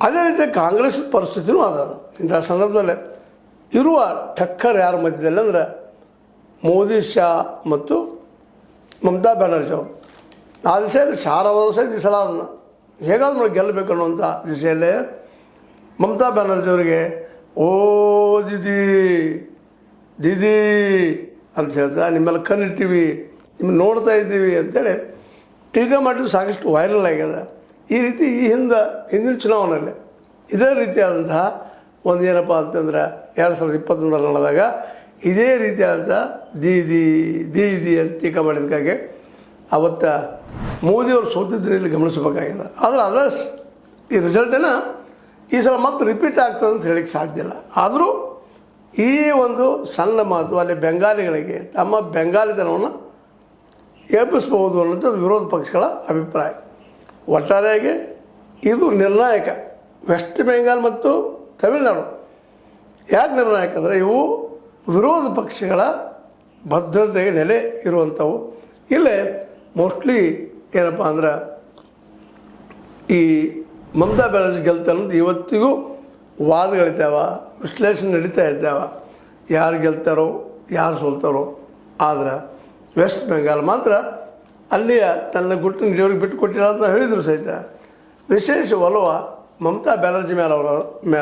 ಅದೇ ರೀತಿ ಕಾಂಗ್ರೆಸ್ ಪರಿಸ್ಥಿತಿನೂ ಅದ. ಇಂಥ ಸಂದರ್ಭದಲ್ಲಿ ಇರುವ ಟಕ್ಕರ್ ಯಾರ ಮಧ್ಯದಲ್ಲಿ ಅಂದರೆ ಮೋದಿ ಶಾ ಮತ್ತು ಮಮತಾ ಬ್ಯಾನರ್ಜಿ ಅವರು. ಆ ದಿಶೆಯಲ್ಲಿ ವರ್ಷ ಈ ಸಲ ಹೇಗಾದ್ರೂ ಮಾಡಿ ಗೆಲ್ಲಬೇಕು ಅನ್ನುವಂಥ ದಿಶೆಯಲ್ಲೇ ಮಮತಾ ಬ್ಯಾನರ್ಜಿ ಅವರಿಗೆ ಓ ದೀದಿ ದೀದಿ ಅಂತ ಹೇಳ್ತಾ ನಿಮ್ಮೆಲ್ಲ ಕಣ್ಣಿಟ್ಟಿವಿ, ನಿಮ್ಮನ್ನು ನೋಡ್ತಾ ಇದ್ದೀವಿ ಅಂತೇಳಿ ಟೀಕೆ ಮಾಡಿದ್ದು ಸಾಕಷ್ಟು ವೈರಲ್ ಆಗ್ಯದ. ಈ ರೀತಿ ಹಿಂದಿನ ಚುನಾವಣೆಯಲ್ಲಿ ಇದೇ ರೀತಿಯಾದಂತಹ ಒಂದು ಏನಪ್ಪ ಅಂತಂದ್ರೆ 2021 ನಡೆದಾಗ ಇದೇ ರೀತಿಯಾದಂಥ ದೀದಿ ಅಂತ ಟೀಕೆ ಮಾಡಿದ್ದಕ್ಕಾಗಿ ಅವತ್ತು ಮೋದಿಯವರು ಸೋತಿದ್ರೆ ಇಲ್ಲಿ ಗಮನಿಸಬೇಕಾಗಿದೆ. ಆದರೆ ಈ ರಿಸಲ್ಟೇನ ಈ ಸಲ ಮತ್ತೆ ರಿಪೀಟ್ ಆಗ್ತದೆ ಅಂತ ಹೇಳಕ್ಕೆ ಸಾಧ್ಯ ಇಲ್ಲ. ಆದರೂ ಈ ಒಂದು ಸಣ್ಣ ಮಾತು ಅಲ್ಲಿ ಬೆಂಗಾಲಿಗಳಿಗೆ ತಮ್ಮ ಬೆಂಗಾಲಿತನವನ್ನು ಎಬ್ಬಿಸ್ಬೋದು ಅನ್ನೋಂಥದ್ದು ವಿರೋಧ ಪಕ್ಷಗಳ ಅಭಿಪ್ರಾಯ. ಒಟ್ಟಾರೆಯಾಗಿ ಇದು ನಿರ್ಣಾಯಕ. ವೆಸ್ಟ್ ಬೆಂಗಾಲ್ ಮತ್ತು ತಮಿಳುನಾಡು ಯಾಕೆ ನಿರ್ಣಾಯಕ ಅಂದರೆ ಇವು ವಿರೋಧ ಪಕ್ಷಗಳ ಭದ್ರತೆಗೆ ನೆಲೆ ಇರುವಂಥವು. ಇಲ್ಲೇ ಮೋಸ್ಟ್ಲಿ ಏನಪ್ಪ ಅಂದ್ರೆ ಈ ಮಮತಾ ಬ್ಯಾನರ್ಜಿ ಗೆಲ್ತಾರೆ ಅಂತ ಇವತ್ತಿಗೂ ವಾದಗಳಿದ್ದಾವೆ, ವಿಶ್ಲೇಷಣೆ ನಡೀತಾ ಇದ್ದಾವೆ. ಯಾರು ಗೆಲ್ತಾರೋ ಯಾರು ಸೋಲ್ತಾರೋ. ಆದರೆ ವೆಸ್ಟ್ ಬೆಂಗಾಲ್ ಮಾತ್ರ ಅಲ್ಲಿಯ ತನ್ನ ಗುಟ್ಟಿನ ದೇವ್ರಿಗೆ ಬಿಟ್ಟು ಕೊಟ್ಟಿಲ್ಲ ಅಂತ ಹೇಳಿದ್ರು ಸಹಿತ ವಿಶೇಷ ಒಲವ ಮಮತಾ ಬ್ಯಾನರ್ಜಿ ಮೇಲೆ